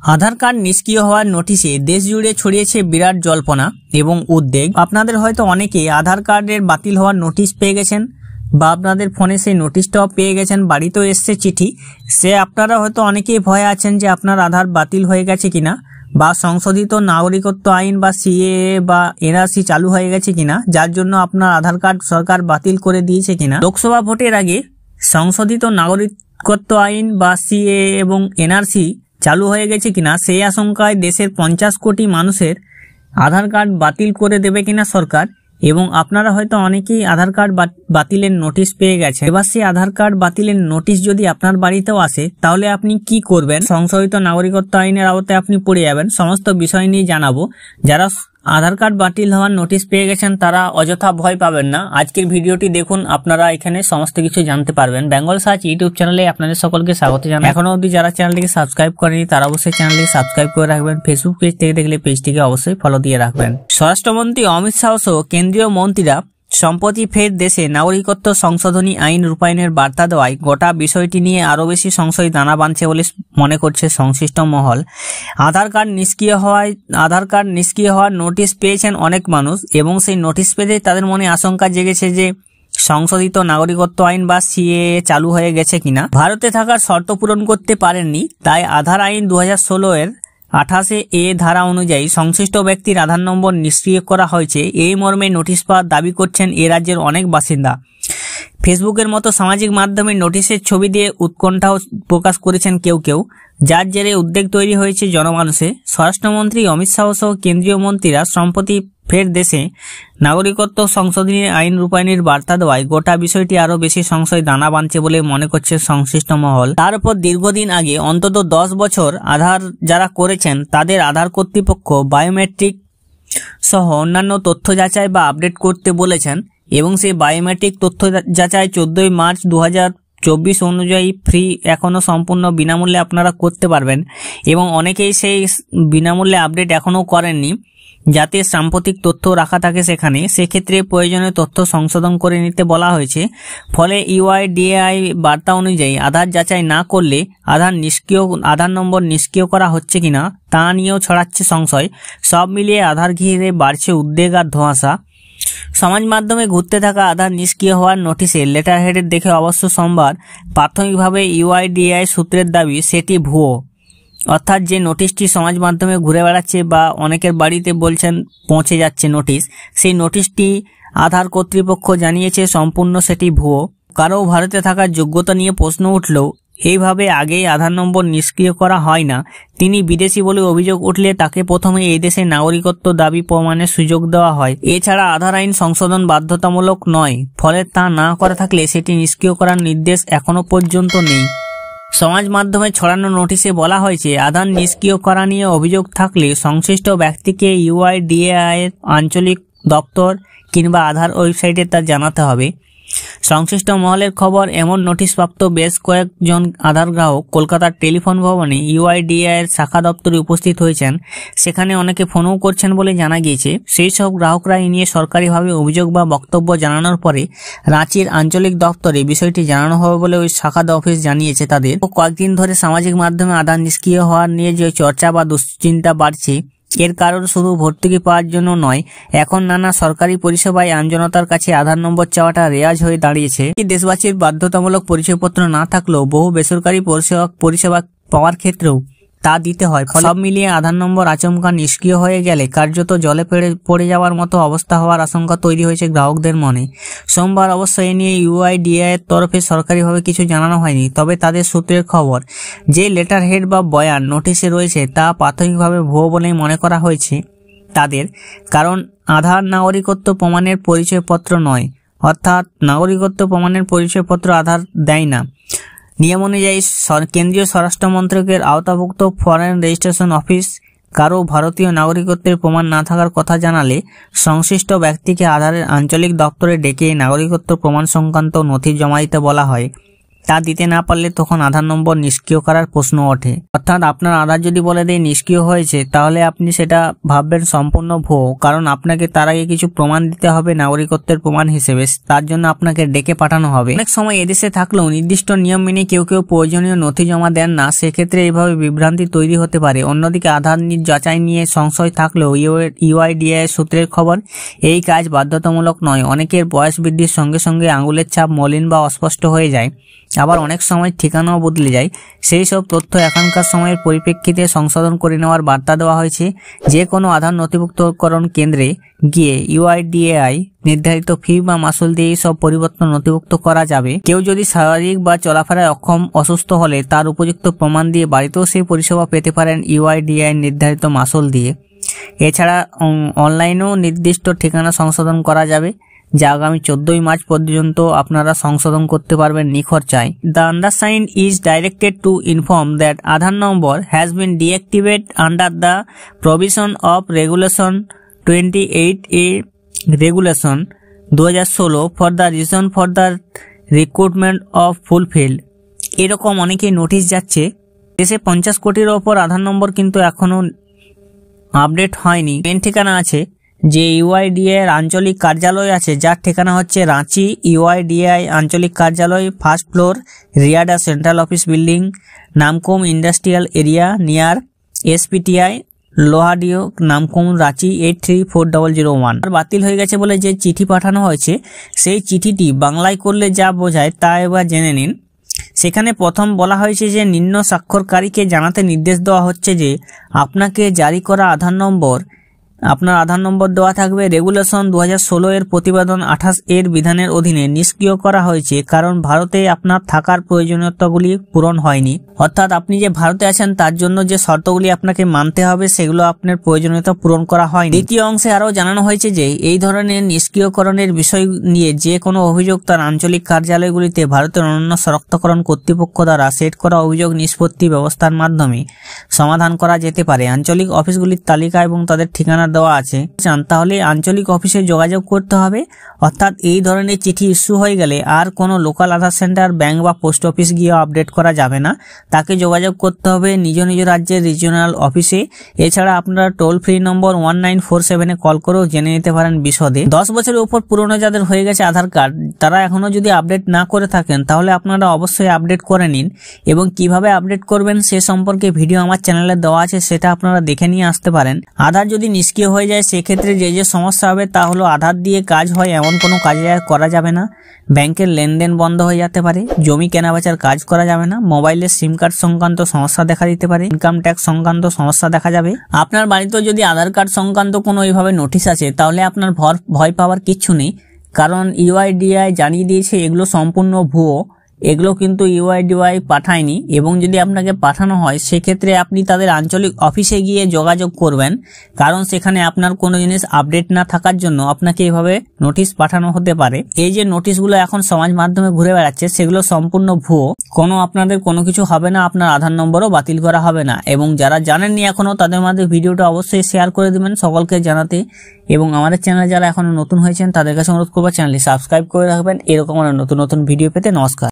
আধার card নিষ্ক্রিয় হওয়ার নোটিশে দেশ জুড়ে ছড়িয়েছে বিরাট জল্পনা এবং উদ্বেগ। আপনাদের হয়তো অনেকেই আধার কার্ডের বাতিল হওয়ার নোটিশ পেয়ে গেছেন বা আপনাদের ফোনে সেই নোটিশটাও পেয়ে গেছেন, বাড়িতেও এসছে চিঠি। আপনারা হয়তো অনেকেই ভয়ে আছেন যে আপনার আধার বাতিল হয়ে গেছে কিনা, বা সংশোধিত নাগরিকত্ব আইন বা সিএএ বা এনআরসি চালু হয়ে গেছে কিনা, যার জন্য আপনার আধার কার্ড সরকার বাতিল করে দিয়েছে কিনা। লোকসভা ভোটের আগে সংশোধিত নাগরিকত্ব আইন বা সিএএ এবং এনআরসি চালু হয়ে গেছে কিনা, সেই আশঙ্কায় দেশের 50 কোটি মানুষের আধার কার্ড বাতিল করে দেবে কিনা সরকার। এবং আপনারা হয়তো অনেকেই আধার কার্ড বাতিলের নোটিশ পেয়ে গেছেন। এবার সেই আধার কার্ড বাতিলের নোটিশ যদি আপনার বাড়িতেও আসে তাহলে আপনি কি করবেন? সংশোধিত নাগরিকত্ব আইনের আওতায় আপনি পড়ে যাবেন। সমস্ত বিষয় নিয়ে জানাবো। যারা আধার কার্ড বাতিল হওয়ার নোটিশ পেয়ে গেছেন তারা অযথা ভয় পাবেন না। আজকের ভিডিওটি দেখুন, আপনারা এখানে সমস্ত কিছু জানতে পারবেন। বেঙ্গল সার্চ ইউটিউব চ্যানেলে আপনাদের সকলকে স্বাগত জানাই। এখনো অবধি যারা চ্যানেলটিকে সাবস্ক্রাইব করেনি তারা অবশ্যই চ্যানেলটিকে সাবস্ক্রাইব করে রাখবেন। ফেসবুক পেজ থেকে দেখলে পেজটিকে অবশ্যই ফলো দিয়ে রাখবেন। স্বরাষ্ট্রমন্ত্রী অমিত শাহ সহ কেন্দ্রীয় মন্ত্রীরা সম্প্রতি ফের দেশে নাগরিকত্ব সংশোধনী আইন রূপায়ণের বার্তা দেওয়ায় গোটা বিষয়টি নিয়ে আরও বেশি সংশয় দানা বাঁধছে বলে মনে করছে সংশ্লিষ্ট মহল। আধার কার্ড নিষ্ক্রিয় হওয়ার নোটিশ পেয়েছেন অনেক মানুষ এবং সেই নোটিশ পেতে তাদের মনে আশঙ্কা জেগেছে যে সংশোধিত নাগরিকত্ব আইন বা সিএএ চালু হয়ে গেছে কিনা। ভারতে থাকার শর্ত পূরণ করতে পারেননি, তাই আধার আইন 2016 এর 28A ধারা অনুযায়ী সংশ্লিষ্ট ব্যক্তির আধার নম্বর নিষ্ক্রিয় করা হয়েছে। এই মর্মে নোটিশ পাওয়ার দাবি করছেন এ রাজ্যের অনেক বাসিন্দা। ফেসবুকের মতো সামাজিক মাধ্যমে নোটিশের ছবি দিয়ে উৎকণ্ঠাও প্রকাশ করেছেন কেউ, যার জেরে উদ্বেগ তৈরি হয়েছে জনমানুষে। স্বরাষ্ট্রমন্ত্রী অমিত শাহ সহ কেন্দ্রীয় মন্ত্রীরা সম্প্রতি ফের দেশে নাগরিকত্ব সংশোধনী আইন রূপায়ণের বার্তা দেওয়ায় গোটা বিষয়টি আরও বেশি সংশয় দানা বাঁধছে বলে মনে করছে সংশ্লিষ্ট মহল। তার উপর দীর্ঘদিন আগে অন্তত 10 বছর আধার যারা করেছেন তাদের আধার কর্তৃপক্ষ বায়োমেট্রিক সহ অন্যান্য তথ্য যাচাই বা আপডেট করতে বলেছেন এবং সেই বায়োমেট্রিক তথ্য যাচাই 14 মার্চ 2024 অনুযায়ী ফ্রি, এখনও সম্পূর্ণ বিনামূল্যে আপনারা করতে পারবেন। এবং অনেকেই সেই বিনামূল্যে আপডেট এখনও করেননি, যাতে সাম্প্রতিক তথ্য রাখা থাকে সেখানে। সেক্ষেত্রে প্রয়োজনীয় তথ্য সংশোধন করে নিতে বলা হয়েছে। ফলে ইউআইডিএআই বার্তা অনুযায়ী আধার যাচাই না করলে আধার নম্বর নিষ্ক্রিয় করা হচ্ছে কিনা তা নিয়েও ছড়াচ্ছে সংশয়। সব মিলিয়ে আধার ঘিরে বাড়ছে উদ্বেগ আর ধোঁয়াশা। সমাজ মাধ্যমে ঘুরতে থাকা আধার নিষ্ক্রিয় হওয়ার নোটিশে লেটার হেডের দেখে অবশ্য সোমবার প্রাথমিকভাবে ইউআইডিএআই সূত্রের দাবি সেটি ভুয়ো। অর্থাৎ যে নোটিশটি সমাজ মাধ্যমে ঘুরে বেড়াচ্ছে বা অনেকের বাড়িতে বলছেন পৌঁছে যাচ্ছে নোটিশ, সেই নোটিশটি আধার কর্তৃপক্ষ জানিয়েছে সম্পূর্ণ সেটি ভুয়ো। কারো ভারতে থাকার যোগ্যতা নিয়ে প্রশ্ন উঠলেও এইভাবে আগেই আধার নম্বর নিষ্ক্রিয় করা হয় না। তিনি বিদেশি বলে অভিযোগ উঠলে তাকে প্রথমে এই দেশে নাগরিকত্ব দাবি প্রমাণের সুযোগ দেওয়া হয়। এছাড়া আধার আইন সংশোধন বাধ্যতামূলক নয়, ফলে তা না করা থাকলে সেটি নিষ্ক্রিয় করার নির্দেশ এখনো পর্যন্ত নেই। সমাজ মাধ্যমে ছড়ানো নোটিশে বলা হয়েছে আধার নিষ্ক্রিয় করা নিয়ে অভিযোগ থাকলে সংশ্লিষ্ট ব্যক্তিকে ইউআইডিএআই এর আঞ্চলিক দপ্তর কিংবা আধার ওয়েবসাইটে তা জানাতে হবে। সংশ্লিষ্ট মহলের খবর, এমন নোটিশপ্রাপ্ত বেশ কয়েকজন আধার গ্রাহক কলকাতার টেলিফোন ভবনে ইউআইডিএআই এর শাখা দপ্তরে উপস্থিত হয়েছেন। সেখানে অনেকে ফোনও করছেন বলে জানা গিয়েছে। সেই সব গ্রাহকরা এই নিয়ে সরকারিভাবে অভিযোগ বা বক্তব্য জানানোর পরে রাঁচির আঞ্চলিক দপ্তরে বিষয়টি জানানো হবে বলে ওই শাখা অফিস জানিয়েছে তাদের। কয়েকদিন ধরে সামাজিক মাধ্যমে আধার নিষ্ক্রিয় হওয়ার নিয়ে যে চর্চা বা দুশ্চিন্তা বাড়ছে, এর কারণ শুধু ভর্তুকি পাওয়ার জন্য নয়, এখন নানা সরকারি পরিষেবায় আমজনতার কাছে আধার নম্বর চাওয়াটা রেওয়াজ হয়ে দাঁড়িয়েছে। দেশবাসীর বাধ্যতামূলক পরিচয়পত্র না থাকলেও বহু বেসরকারি পরিষেবা পাওয়ার ক্ষেত্রেও তা দিতে হয়। সব মিলিয়ে আধার নম্বর আচমকা নিষ্ক্রিয় হয়ে গেলে কার্যত জলে পড়ে যাওয়ার মতো অবস্থা হওয়ার আশঙ্কা তৈরি হয়েছে গ্রাহকদের মনে। সোমবার অবশ্য এ নিয়ে ইউআইডিএআই এর তরফে সরকারিভাবে কিছু জানানো হয়নি, তবে তাদের সূত্রের খবর যে লেটার হেড বা বয়ান নোটিশে রয়েছে তা প্রাথমিকভাবে ভুয়ো বলেই মনে করা হয়েছে তাদের। কারণ আধার নাগরিকত্ব প্রমাণের পরিচয়পত্র নয়, অর্থাৎ নাগরিকত্ব প্রমাণের পরিচয়পত্র আধার দেয় না। নিয়ম অনুযায়ী কেন্দ্রীয় স্বরাষ্ট্র মন্ত্রকের আওতাভুক্ত ফরেন রেজিস্ট্রেশন অফিস কারো ভারতীয় নাগরিকত্বের প্রমাণ না থাকার কথা জানালে সংশ্লিষ্ট ব্যক্তিকে আধারের আঞ্চলিক দপ্তরে ডেকে নাগরিকত্ব প্রমাণ সংক্রান্ত নথি জমা দিতে বলা হয়। তা দিতে না পারলে তখন আধার নম্বর নিষ্ক্রিয় করার প্রশ্ন ওঠে। অর্থাৎ আপনার আধার যদি বলে দেয় নিষ্ক্রিয় হয়েছে, তাহলে আপনি সেটা ভাববেন সম্পূর্ণ ভুয়ো, কারণ আপনাকে তার আগে কিছু প্রমাণ দিতে হবে নাগরিকত্বের প্রমাণ হিসেবে, তার জন্য আপনাকে ডেকে পাঠানো হবে। অনেক সময় এদেশে থাকলেও নির্দিষ্ট নিয়ম মেনে কেউ কেউ প্রয়োজনীয় নথি জমা দেন না, সেক্ষেত্রে এইভাবে বিভ্রান্তি তৈরি হতে পারে। অন্যদিকে আধার যাচাই নিয়ে সংশয় থাকলেও ইউআইডিএআই সূত্রের খবর এই কাজ বাধ্যতামূলক নয়। অনেকের বয়স বৃদ্ধির সঙ্গে সঙ্গে আঙুলের ছাপ মলিন বা অস্পষ্ট হয়ে যায়, আবার অনেক সময় ঠিকানাও বদলে যায়। সেই সব তথ্য এখনকার সময়ের পরিপ্রেক্ষিতে সংশোধন করে নেওয়ার বার্তা দেওয়া হয়েছে। যে কোনো আধার নথিভুক্তকরণ কেন্দ্রে গিয়ে ইউআইডিএআই নির্ধারিত ফি বা মাসুল দিয়ে সব পরিবর্তন নথিভুক্ত করা যাবে। কেউ যদি শারীরিক বা চলাফেরায় অক্ষম অসুস্থ হলে তার উপযুক্ত প্রমাণ দিয়ে বাড়িতেও সেই পরিষেবা পেতে পারেন ইউআইডিএআই নির্ধারিত মাসুল দিয়ে। এছাড়া অনলাইনেও নির্দিষ্ট ঠিকানা সংশোধন করা যাবে, যা আগামী 14 মার্চ পর্যন্ত আপনারা সংশোধন করতে পারবেন নিখরচায়। The undersigned is directed to inform that Aadhaar number has been deactivated under the provision of regulation 28A regulation 2016 for the reason for the recruitment of fulfilled. এরকম অনেকেই নোটিশ যাচ্ছে। দেশে 50 কোটির ওপর আধার নম্বর কিন্তু এখনো আপডেট হয়নি। মেন ঠিকানা আছে যে ইউআইডিএআই আঞ্চলিক কার্যালয় আছে, যার ঠিকানা হচ্ছে রাঁচি ইউআইডিএআই আঞ্চলিক কার্যালয়, 1st floor, RIADA central office building, Namkum industrial area, near SPTI, Lowadih, Namkum, Ranchi 834001। বাতিল হয়ে গেছে বলে যে চিঠি পাঠানো হয়েছে, সেই চিঠিটি বাংলায় করলে যা বোঝায় তা এবার জেনে নিন। সেখানে প্রথম বলা হয়েছে যে নিম্ন স্বাক্ষরকারীকে জানাতে নির্দেশ দেওয়া হচ্ছে যে আপনাকে জারি করা আধার নম্বর, আপনার আধার নম্বর দেওয়া থাকবে রেগুলেশন 2016 এর প্রতিবেদন 28 এর বিধানের অধীনে নিষ্ক্রিয় করা হয়েছে, কারণ ভারতে আপনার থাকার প্রয়োজনীয়তাগুলি পূরণ হয়নি। অর্থাৎ আপনি যে ভারতে আছেন তার জন্য যে শর্তগুলি আপনাকে মানতে হবে সেগুলো আপনার প্রয়োজনীয়তা পূরণ করা হয়নি। দ্বিতীয় অংশে আরও জানানো হয়েছে যে এই ধরনের নিষ্ক্রিয়করণের বিষয় নিয়ে যে কোনো অভিযোগ তার আঞ্চলিক কার্যালয়গুলিতে ভারতের অনন্য শনাক্তকরণ কর্তৃপক্ষ দ্বারা সেট করা অভিযোগ নিষ্পত্তি ব্যবস্থার মাধ্যমে সমাধান করা যেতে পারে। আঞ্চলিক অফিসগুলির তালিকা এবং তাদের ঠিকানা দেওয়া আছে, চান তাহলে আঞ্চলিক অফিসে যোগাযোগ করতে হবে। অর্থাৎ এই ধরনের চিঠি ইস্যু হয়ে গেলে আর কোনো লোকাল আধার সেন্টার, ব্যাংক বা পোস্ট অফিস গিয়ে আপডেট করা যাবে না, তাকে যোগাযোগ করতে হবে নিজ নিজ রাজ্যের রিজিওনাল অফিসে। এছাড়া আপনারা টোল ফ্রি নম্বর 1947-এ কল করেও জেনে নিতে পারেন বিশদে। 10 বছরের উপর পুরনো যাদের হয়ে গেছে আধার কার্ড, তারা এখনো যদি আপডেট না করে থাকেন তাহলে আপনারা অবশ্যই আপডেট করে নিন, এবং কিভাবে আপডেট করবেন সে সম্পর্কে ভিডিও আমার চ্যানেলে দেওয়া আছে, সেটা আপনারা দেখে নিয়ে আসতে পারেন। আধার যদি নিষ্ক্রিয় হয়ে যায় সেক্ষেত্রে যে সমস্যা হবে তা হলো আধার দিয়ে কাজ হয় এমন কোনো কাজে করা যাবে না, ব্যাংকের লেনদেন বন্ধ হয়ে যেতে পারে, জমি কেনাবেচার কাজ করা যাবে না, মোবাইলের সিম কার্ড সংক্রান্ত সমস্যা দেখা দিতে পারে, ইনকাম ট্যাক্স সংক্রান্ত সমস্যা দেখা যাবে। আপনার বাড়িতে যদি আধার কার্ড সংক্রান্ত কোনো এইভাবে নোটিশ আছে তাহলে আপনার ভয় পাওয়ার কিচ্ছু নেই, কারণ ইউআইডিএআই জানিয়ে দিয়েছে এগুলো সম্পূর্ণ ভুয়ো, এগুলো কিন্তু ইউআইডিএআই পাঠায়নি। এবং যদি আপনাকে পাঠানো হয় সেক্ষেত্রে আপনি তাদের আঞ্চলিক অফিসে গিয়ে যোগাযোগ করবেন, কারণ সেখানে আপনার কোনো জিনিস আপডেট না থাকার জন্য আপনাকে এভাবে নোটিশ পাঠানো হতে পারে। এই যে নোটিশগুলো এখন সমাজ মাধ্যমে ঘুরে বেড়াচ্ছে সেগুলো সম্পূর্ণ ভুয়ো, আপনাদের কোনো কিছু হবে না, আপনার আধার নম্বরও বাতিল করা হবে না। এবং যারা জানেননি এখনো তাদের মধ্যে ভিডিওটা অবশ্যই শেয়ার করে দেবেন সকলকে জানাতে। এবং আমাদের চ্যানেলে যারা এখনো নতুন হয়েছেন তাদের কাছে অনুরোধ করবো চ্যানেলটি সাবস্ক্রাইব করে রাখবেন এরকম নতুন নতুন ভিডিও পেতে। নমস্কার।